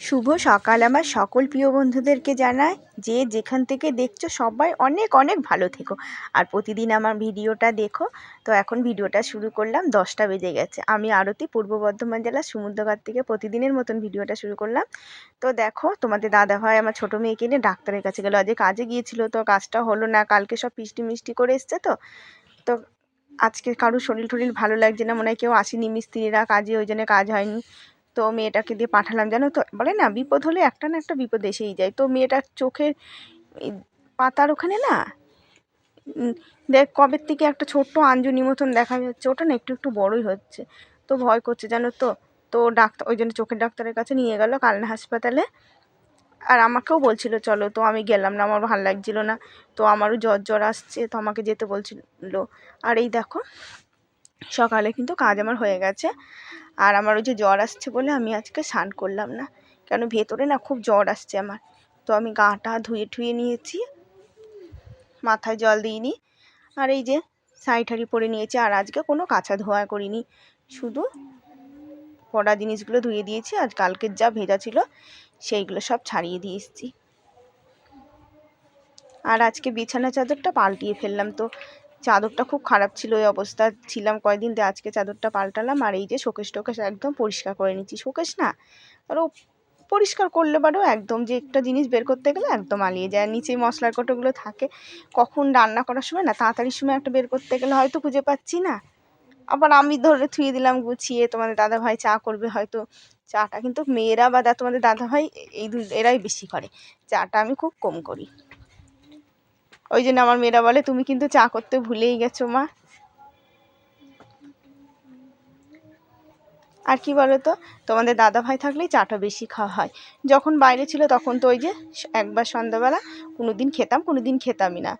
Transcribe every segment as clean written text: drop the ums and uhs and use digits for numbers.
শুভ সকাল আমার সকল প্রিয় বন্ধুদেরকে জানাই যে যেখান থেকে দেখছো সবাই অনেক অনেক ভালো থেকো আর প্রতিদিন আমার ভিডিওটা দেখো। তো এখন ভিডিওটা শুরু করলাম, 10টা বেজে গেছে। আমি আরতি, পূর্ব বর্ধমান জেলার সমুদ্রঘাট থেকে প্রতিদিনের মতন ভিডিওটা শুরু করলাম। তো দেখো, তোমাদের দাদাভাই আমার ছোটো মেয়েকে নিয়ে ডাক্তারের কাছে গেলো। আজকে কাজে গিয়েছিল, তো কাজটা হলো না। কালকে সব মিষ্টি মিষ্টি করে এসছে। তো আজকে কারোর শরীর টরীর ভালো লাগছে না, মনে হয় কেউ আসেনি মিস্ত্রিরা কাজে, ওই জন্য কাজ হয়নি। তো মেয়েটাকে দিয়ে পাঠালাম। জানো তো, বলে না বিপদ হলে একটা না একটা বিপদ এসেই যায়। তো মেয়েটার চোখের পাতার ওখানে না দেখ কবের থেকে একটা ছোট্ট আঞ্জনি মতন দেখা যাচ্ছে, ওটা না একটু একটু বড়ই হচ্ছে। তো ভয় করছে জানো তো। তো ডাক্তার, ওই জন্য চোখের ডাক্তারের কাছে নিয়ে গেল কালনা হাসপাতালে। আর আমাকেও বলছিল চলো, তো আমি গেলাম না, আমার ভালো লাগছিল না। তো আমারও জ্বর জ্বর আসছে, তো আমাকে যেতে বলছিল। আর এই দেখো, সকালে কিন্তু কাজ আমার হয়ে গেছে। আর আমার ওই যে জ্বর আসছে বলে আমি আজকে স্নান করলাম না, কেন ভেতরে না খুব জ্বর আসছে আমার। তো আমি গাটা ধুয়ে ঠুয়ে নিয়েছি, মাথায় জল দিইনি। আর এই যে শাড়ি ঠাড়ি পরে নিয়েছি। আর আজকে কোনো কাঁচা ধোয়া করিনি, শুধু পরা জিনিসগুলো ধুয়ে দিয়েছি। আর কালকের যা ভেজা ছিল সেইগুলো সব ছাড়িয়ে দিয়ে এসেছি। আর আজকে বিছানা চাদরটা পাল্টিয়ে ফেললাম। তো চাদরটা খুব খারাপ ছিল, ওই অবস্থা ছিলাম কয়দিন, দিয়ে আজকে চাদরটা পাল্টালাম। আর এই যে শোকেশ টোকেশ একদম পরিষ্কার করে নিচ্ছি। শোকেশ না, আরও পরিষ্কার করলে বারও একদম যে একটা জিনিস বের করতে গেলে একদম আলিয়ে যায়। নিচে মশলার কৌটোগুলো থাকে, কখন রান্না করার সময় না তাড়াতাড়ির সময় একটা বের করতে গেলে হয়তো খুঁজে পাচ্ছি না, আবার আমি ধরে থুয়ে দিলাম গুছিয়ে। তোমাদের দাদাভাই চা করবে হয়তো, চাটা কিন্তু মেয়েরা বা তোমাদের দাদাভাই এরাই বেশি করে, চাটা আমি খুব কম করি। ওই জন্য আমার মেয়েরা বলে তুমি কিন্তু চা করতে ভুলেই গেছো মা। আর কি বলো তো, তোমাদের দাদাভাই থাকলেই চাটা বেশি খাওয়া হয়। যখন বাইরে ছিল তখন তো ওই যে একবার সন্ধ্যাবেলা কোনো দিন খেতাম, কোনো দিন খেতামই না।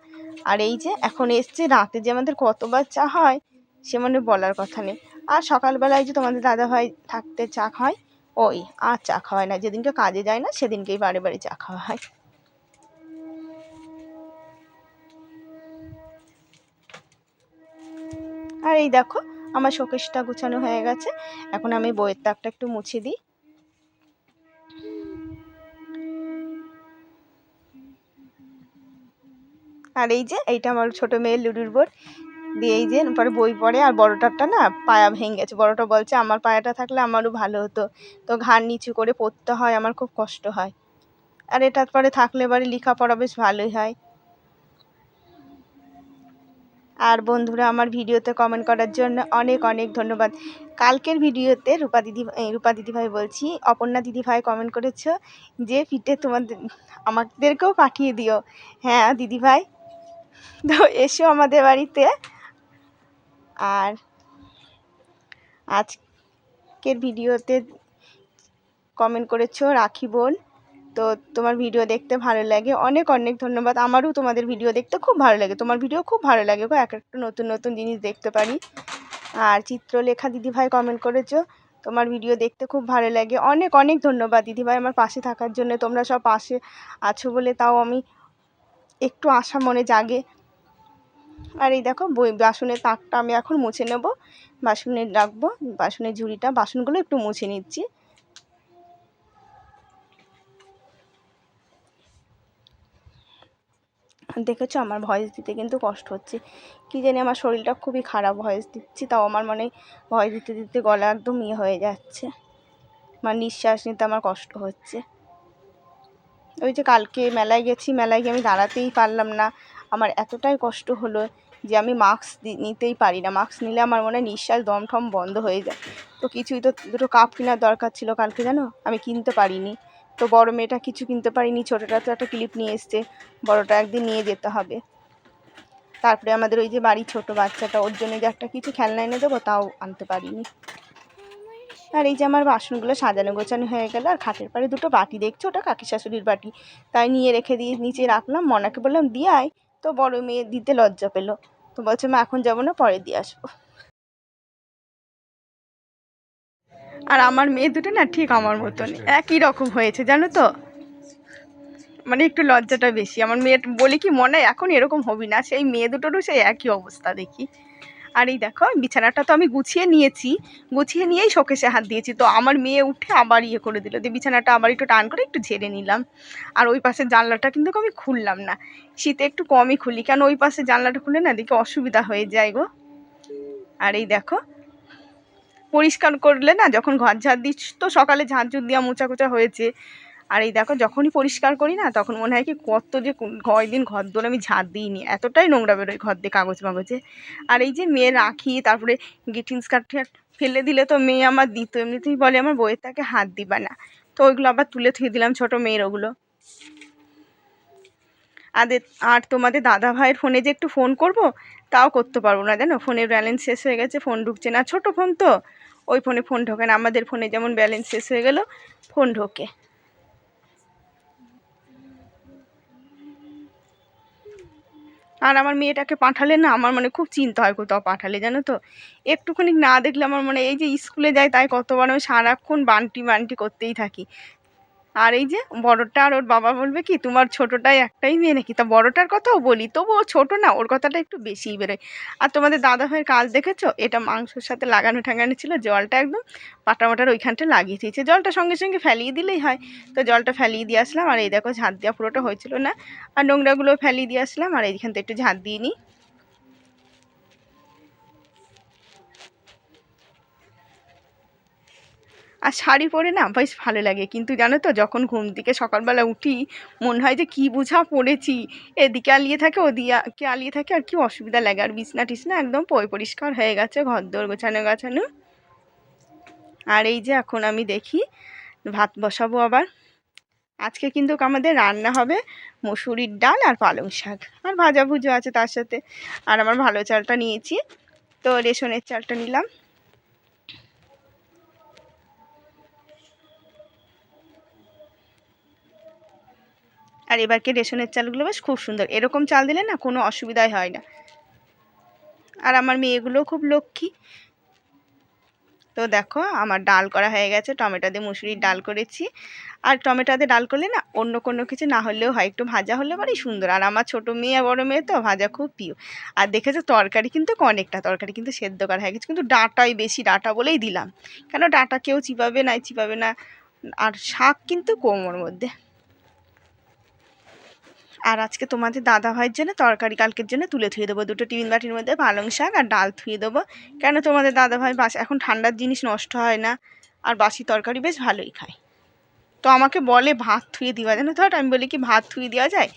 আর এই যে এখন এসছে, রাতে যে আমাদের কতবার চা হয় সে মানে বলার কথা নেই। আর সকালবেলায় যে তোমাদের দাদাভাই থাকতে চা খায়, ওই আর চা খাওয়ায় না। যেদিনকে কাজে যায় না সেদিনকেই বারে বারে চা খাওয়া হয়। আর এই দেখো, আমার শোকেসটা গুছানো হয়ে গেছে। এখন আমি বইয়ের তাকটা একটু মুছে দিই। আর এই যে এইটা আমার ছোটো মেয়ের লুডুর বোর্ড দিয়ে, এই যে পরে বই পড়ে। আর বড়টারটা না পায়া ভেঙে গেছে, বড়টা বলছে আমার পায়াটা থাকলে আমারও ভালো হতো, তো ঘাড় নিচু করে পড়তে হয়, আমার খুব কষ্ট হয়। আর এটার পরে থাকলে এবারে লেখাপড়া বেশ ভালোই হয়। আর বন্ধুরা, আমার ভিডিওতে কমেন্ট করার জন্য অনেক অনেক ধন্যবাদ। কালকের ভিডিওতে রূপা দিদিভাই বলছি, অপর্ণা দিদিভাই কমেন্ট করেছো যে পিঠে আমাদেরকেও পাঠিয়ে দিও। হ্যাঁ দিদিভাই, তো এসো আমাদের বাড়িতে। আর আজকের ভিডিওতে কমেন্ট করেছো রাখি বোন, তো তোমার ভিডিও দেখতে ভালো লাগে, অনেক অনেক ধন্যবাদ। আমারও তোমাদের ভিডিও দেখতে খুব ভালো লাগে, তোমার ভিডিও খুব ভালো লাগে গো, এক একটা নতুন নতুন জিনিস দেখতে পারি। আর চিত্রলেখা দিদিভাই কমেন্ট করেছো, তোমার ভিডিও দেখতে খুব ভালো লাগে, অনেক অনেক ধন্যবাদ দিদিভাই আমার পাশে থাকার জন্য। তোমরা সব পাশে আছো বলে তাও আমি একটু আশা মনে জাগে। আর এই দেখো বাসনের তাকটা আমি এখন মুছে নেব, বাসনে রাখবো, বাসনের ঝুড়িটা, বাসনগুলো একটু মুছে নিচ্ছি। দেখেছো আমার ভয়েস দিতে কিন্তু কষ্ট হচ্ছে, কি জানি আমার শরীরটা খুবই খারাপ, ভয়েস দিচ্ছি তাও আমার মনে ভয়েস দিতে দিতে গলা একদম ইয়ে হয়ে যাচ্ছে, আমার নিঃশ্বাস নিতে আমার কষ্ট হচ্ছে। ওই যে কালকে মেলায় গেছি, মেলায় গিয়ে আমি দাঁড়াতেই পারলাম না, আমার এতটাই কষ্ট হলো যে আমি মাস্ক নিতেই পারি না, মাস্ক নিলে আমার মনে হয় নিঃশ্বাস দম ঠম বন্ধ হয়ে যায়। তো কিছুই, তো দুটো কাপ কেনার দরকার ছিল কালকে, জানো আমি কিনতে পারিনি। তো বড় মেয়েটা কিছু কিনতে পারিনি, ছোটোটা তো একটা ক্লিপ নিয়ে এসছে, বড়টা একদিন নিয়ে যেতে হবে। তারপরে আমাদের ওই যে বাড়ির ছোটো বাচ্চাটা, ওর জন্য যে একটা কিছু খেলনা এনে দেবো, তাও আনতে পারিনি। আর এই যে আমার বাসনগুলো সাজানো গোছানো হয়ে গেল। আর খাটের পাড়ে দুটো বাটি দেখছো, ওটা কাকি শাশুড়ির বাটি, তাই নিয়ে রেখে দিয়ে নিচে রাখলাম। মনাকে বললাম দিয়ে আয়, তো বড় মেয়ে দিতে লজ্জা পেলো, তো বলছে মা এখন যাবো না, পরে দিয়ে আসবো। আর আমার মেয়ে দুটো না ঠিক আমার মতন একই রকম হয়েছে জানো তো, মানে একটু লজ্জাটা বেশি। আমার মেয়ে বলি কি মনে এখন এরকম হবি না, সেই মেয়ে দুটোরও সেই একই অবস্থা দেখি। আর এই দেখো বিছানাটা তো আমি গুছিয়ে নিয়েছি, গুছিয়ে নিয়েই শোকেসে হাত দিয়েছি, তো আমার মেয়ে উঠে আবার ইয়ে করে দিল, দিয়ে বিছানাটা আবার একটু টান করে একটু ঝেড়ে নিলাম। আর ওই পাশের জানলাটা কিন্তু আমি খুললাম না, শীতে একটু কমই খুলি, কেন ওই পাশে জানলাটা খুলে না দেখে অসুবিধা হয়ে যায় গো। আর এই দেখো পরিষ্কার করলে না, যখন ঘর ঝাড় দিচ্ছ তো সকালে ঝাড় ঝুড় দেওয়া মোছা কোচা হয়েছে, আর এই দেখো যখনই পরিষ্কার করি না তখন মনে হয় কি কত যে কয়দিন ঘর দোর আমি ঝাড় দিইনি, এতটাই নোংরা বেরোয় ঘর দিয়ে কাগজ মাগজে। আর এই যে মেয়ে রাখি, তারপরে গ্রিটিংস কার্ড ফেলে দিলে তো মেয়ে আমার দিত, এমনিতেই বলে আমার বইয়ের তাকে হাত দিবা না, তো ওইগুলো আবার তুলে থুয়ে দিলাম, ছোটো মেয়ের ওগুলো। আর তোমাদের দাদা ভাইয়ের ফোনে যে একটু ফোন করব তাও করতে পারবো না, জানো ফোনের ব্যালেন্স শেষ হয়ে গেছে, ফোন ঢুকছে না, ছোটো ফোন তো ওই ফোনে ফোন ঢোকে না, আমাদের ফোনে যেমন ব্যালেন্স শেষ হয়ে গেল ফোন ঢোকে। আর আমার মেয়েটাকে পাঠালে না আমার মানে খুব চিন্তা হয় কোথাও পাঠালে, জানো তো একটুখানি না দেখলে আমার মানে এই যে স্কুলে যায় তাই কতবার আমি সারাক্ষণ বান্টি বান্টি করতেই থাকি। আর এই যে বড়টা, আর ওর বাবা বলবে কি তোমার ছোটোটাই একটাই মেয়ে নাকি, তা বড়টার কথাও বলি, তবু ও ছোটো না, ওর কথাটা একটু বেশিই বেরোয়। আর তোমাদের দাদা ভাইয়ের কাজ দেখেছো, এটা মাংসর সাথে লাগানো ঠাঙানো ছিল, জলটা একদম পাটামাটার ওইখানটা লাগিয়ে দিয়েছে, জলটা সঙ্গে সঙ্গে ফেলিয়ে দিলেই হয়, তো জলটা ফেলিয়ে দিয়ে আসলাম। আর এই দেখো ঝাঁট দেওয়া পুরোটা হয়েছিল না, আর নোংরাগুলো ফেলিয়ে দিয়ে আসলাম, আর এইখানটা একটু ঝাঁট দিয়ে নিই। আর শাড়ি পরে না বেশ ভালো লাগে, কিন্তু জানো তো যখন ঘুম থেকে সকালবেলা উঠি মনে হয় যে কী বুঝা পড়েছি, এদিকে আলিয়ে থাকে ওদিকে আলিয়ে থাকে, আর কি অসুবিধা লাগে। আর বিছনা টিছনা একদম পরিষ্কার হয়ে গেছে, ঘরদোর গোছানো গাছানো। আর এই যে এখন আমি দেখি ভাত বসাবো আবার। আজকে কিন্তু আমাদের রান্না হবে মসুরির ডাল আর পালং শাক, আর ভাজা ভুজো আছে তার সাথে। আর আমার ভালো চালটা নিয়েছি, তো রেশনের চালটা নিলাম। আর এবারকে রেশনের চালগুলো বেশ খুব সুন্দর, এরকম চাল দিলে না কোনো অসুবিধাই হয় না। আর আমার মেয়েগুলোও খুব লক্ষ্মী। তো দেখো আমার ডাল করা হয়ে গেছে, টমেটো দিয়ে মুসুরির ডাল করেছি। আর টমেটো দিয়ে ডাল করলে না অন্য কোনো কিছু না হলেও হয়, একটু ভাজা হলে বাড়ি সুন্দর। আর আমার ছোটো মেয়ে আর বড়ো মেয়ে তো ভাজা খুব প্রিয়। আর দেখেছো তরকারি কিন্তু অনেকটা, তরকারি কিন্তু সেদ্ধ করা হয়ে গেছে, কিন্তু ডাঁটাই বেশি, ডাঁটা বলেই দিলাম, কেন ডাঁটা কেউ চিবাবে না চিবাবে না। আর শাক কিন্তু কম ওর মধ্যে। আর আজকে তোমাদের দাদা ভাইয়ের জন্য তরকারি কালকের জন্য তুলে থুয়ে দেবো, দুটো টিফিন বাটির মধ্যে পালং শাক আর ডাল থুয়ে দেবো, কেন তোমাদের দাদা ভাই এখন ঠান্ডার জিনিস নষ্ট হয় না, আর বাসি তরকারি বেশ ভালোই খায়। তো আমাকে বলে ভাত থুয়ে দেওয়া, জানো তো, আমি বলি কি ভাত থুয়ে দেওয়া যায়,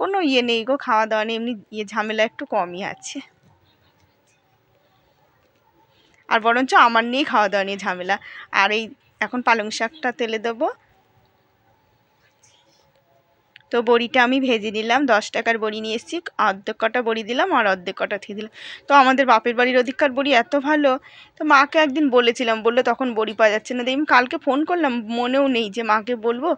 কোনো ইয়ে নেই গো, খাওয়া দাওয়া নেই, এমনি ইয়ে ঝামেলা একটু কমই আছে। আর বরঞ্চ আমার নিয়েই খাওয়া দাওয়া নিয়ে ঝামেলা। আর এই এখন পালং শাকটা তেলে দেবো। তো বড়িটা আমি ভেজে নিলাম, 10 টাকার বড়ি নিয়ে এসেছি, অর্ধেক কটা বড়ি দিলাম আর অর্ধেক কটা থিয়ে দিলাম। তো আমাদের বাপের বাড়ির ওদিককার বড়ি এত ভালো, তো মাকে একদিন বলেছিলাম, বললো তখন বড়ি পাওয়া যাচ্ছে না, আমি কালকে ফোন করলাম, মনেও নেই যে মাকে বলবো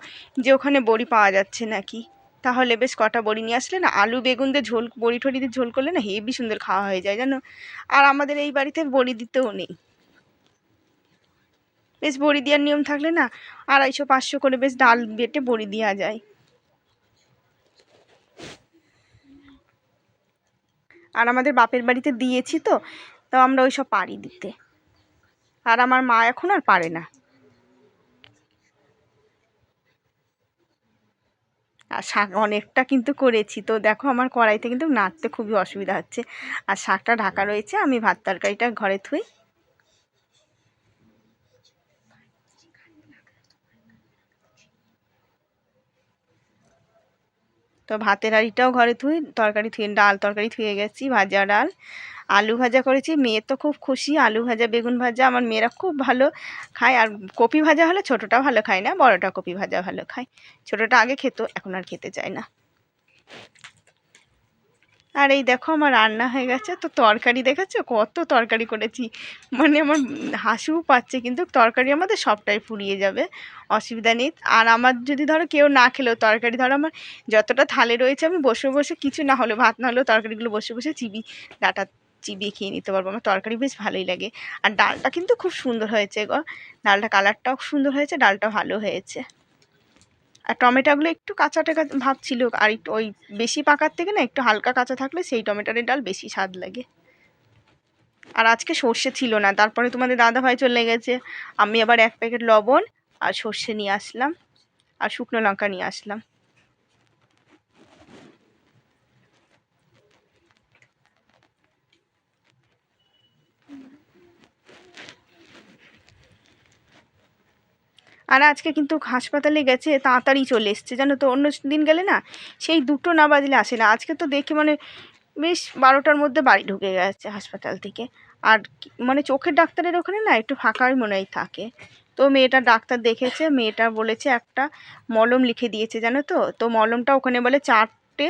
যে ওখানে বড়ি পাওয়া যাচ্ছে নাকি। তাহলে বেশ কটা বড়ি নিয়ে আসলে না আলু বেগুন দিয়ে ঝোল, বড়ি ঠড়ি দিয়ে ঝোল করলে না হেবি সুন্দর খাওয়া হয়ে যায় জানো। আর আমাদের এই বাড়িতে বড়ি দিতেও নেই, বেশ বড়ি দেওয়ার নিয়ম থাকলে না 250-500 করে বেশ ডাল বেটে বড়ি দেওয়া যায়। আর আমাদের বাপের বাড়িতে দিয়েছি তো, তো আমরা ওইসব পারি দিতে, আর আমার মা এখন আর পারে না। আর শাক অনেকটা কিন্তু করেছি, তো দেখো আমার কড়াইতে কিন্তু নাড়তে খুবই অসুবিধা হচ্ছে। আর শাকটা ঢাকা রয়েছে, আমি ভাত তরকারিটা ঘরে থুই। তো ভাতের হাঁড়িটাও ঘরে থুই, তরকারি থুয়ে ডাল তরকারি থুয়ে গেছি, ভাজা ডাল, আলু ভাজা করেছি, মেয়ে তো খুব খুশি, আলু ভাজা বেগুন ভাজা আমার মেয়েরা খুব ভালো খায়। আর কপি ভাজা হলে ছোটোটা ভালো খায় না, বড়োটা কপি ভাজা ভালো খায়, ছোটোটা আগে খেত এখন আর খেতে চায় না। আর এই দেখো আমার রান্না হয়ে গেছে, তো তরকারি দেখেছো কত তরকারি করেছি, মানে আমার হাসিও পাচ্ছে, কিন্তু তরকারি আমাদের সবটাই ফুরিয়ে যাবে, অসুবিধা নেই। আর আমার যদি ধরো কেউ না খেলেও তরকারি, ধরো আমার যতটা থালে রয়েছে আমি বসে বসে, কিছু না হলেও ভাত না হলেও তরকারিগুলো বসে বসে ডাটা চিবিয়ে খেয়ে নিতে পারবো, আমার তরকারি বেশ ভালোই লাগে। আর ডালটা কিন্তু খুব সুন্দর হয়েছে গো, ডালটা কালারটাও সুন্দর হয়েছে, ডালটা ভালো হয়েছে। আর টমেটোগুলো একটু কাঁচা টাকা ভাব ছিল, আর একটু ওই বেশি পাকার থেকে না একটু হালকা কাঁচা থাকলে সেই টমেটোর ডাল বেশি স্বাদ লাগে। আর আজকে সর্ষে ছিল না, তারপরে তোমাদের দাদাভাই চলে গেছে। আমি আবার 1 প্যাকেট লবণ আর সর্ষে নিয়ে আসলাম আর শুকনো লঙ্কা নিয়ে আসলাম। আর আজকে কিন্তু হাসপাতালে গেছে, তাড়াতাড়ি চলে এসছে জানো তো। অন্য দিন গেলে না সেই 2টো না বাজলে আসে না। আজকে তো দেখে মানে বেশ 12টার মধ্যে বাড়ি ঢুকে গেছে হাসপাতাল থেকে। আর মানে চোখের ডাক্তারের ওখানে না একটু ফাঁকাই মনে হয় থাকে। তো মেয়েটা ডাক্তার দেখেছে, মেয়েটা বলেছে একটা মলম লিখে দিয়েছে জানো তো। তো মলমটা ওখানে বলে 4টে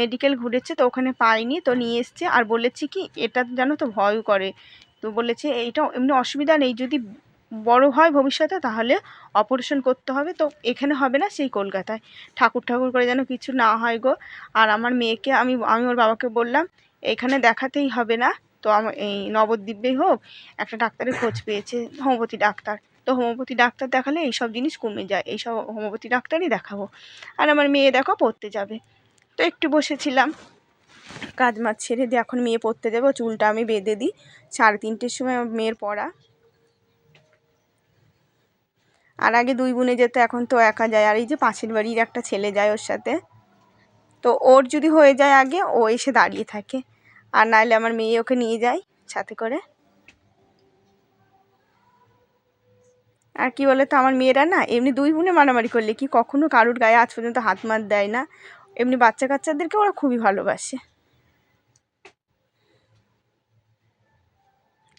মেডিকেল ঘুরেছে, তো ওখানে পায়নি, তো নিয়ে এসছে। আর বলেছে কি এটা জানো তো ভয় করে। তো বলেছে এইটা এমনি অসুবিধা নেই, যদি বড় হয় ভবিষ্যতে তাহলে অপারেশন করতে হবে, তো এখানে হবে না, সেই কলকাতায়। ঠাকুর ঠাকুর করে যেন কিছু না হয় গো। আর আমার মেয়েকে আমি ওর বাবাকে বললাম এখানে দেখাতেই হবে না, তো আমার এই নবদ্বীপেই হোক, একটা ডাক্তারের খোঁজ পেয়েছে, হোমিওপ্যাথি ডাক্তার। তো হোমিওপ্যাথি ডাক্তার দেখালে এইসব জিনিস কমে যায়, এইসব হোমিওপ্যাথি ডাক্তারই দেখাবো। আর আমার মেয়ে দেখো পড়তে যাবে। তো একটু বসেছিলাম কাজ মাছ ছেড়ে দিয়ে, এখন মেয়ে পড়তে যাবে, চুলটা আমি বেঁধে দিই। 3:30-র সময় আমার মেয়ের পড়া। আর আগে 2 বোনে যেত, এখন তো একা যায়। আর এই যে পাশের বাড়ির একটা ছেলে যায় ওর সাথে। তো ওর যদি হয়ে যায় আগে, ও এসে দাঁড়িয়ে থাকে। আর নাহলে আমার মেয়ে ওকে নিয়ে যায় সাথে করে। আর কি বলে তো, আমার মেয়েরা না এমনি 2 বোনে মারামারি করলে কি কখনো কারুর গায়ে আজ পর্যন্ত হাত মাত দেয় না। এমনি বাচ্চা কাচ্চাদেরকে ওরা খুবই ভালোবাসে।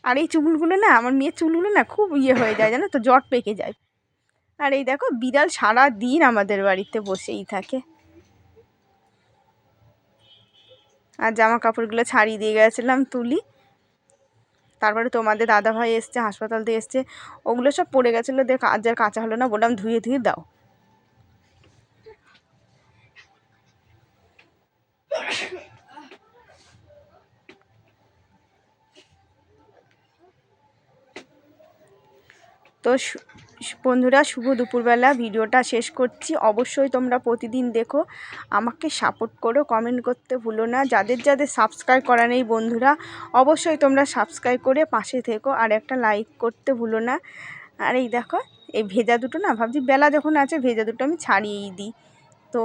আর এই চুলগুলো না, আমার মেয়ের চুলগুলো না খুব হয়ে যায় জানো তো, জট পেকে যায়। আর এই দেখো বিড়াল সারা দিন আমাদের বাড়িতে বসেই থাকে। আর জামা কাপড়গুলো ছাড়িয়ে দিয়ে গেছিলাম তুলি। তারপরে তোমাদের দাদাভাই এসছে, হাসপাতাল থেকে এসছে, ওগুলো সব পড়ে গেছিলো, দেখ আজ আর কাঁচা হলো না, বললাম ধুয়ে ধুয়ে দাও। তো বন্ধুরা, শুভ দুপুরবেলা, ভিডিওটা শেষ করছি। অবশ্যই তোমরা প্রতিদিন দেখো, আমাকে সাপোর্ট করো, কমেন্ট করতে ভুলো না। যাদের যাদের সাবস্ক্রাইব করা নেই বন্ধুরা, অবশ্যই তোমরা সাবস্ক্রাইব করে পাশে থেকো, আর একটা লাইক করতে ভুলো না। আর এই দেখো এই ভেজা দুটো না, ভাবছি বেলা যখন আছে ভেজা দুটো আমি ছাড়িয়েই দিই, তো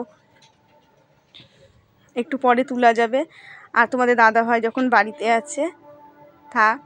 একটু পরে তোলা যাবে। আর তোমাদের দাদাভাই যখন বাড়িতে আছে থাক।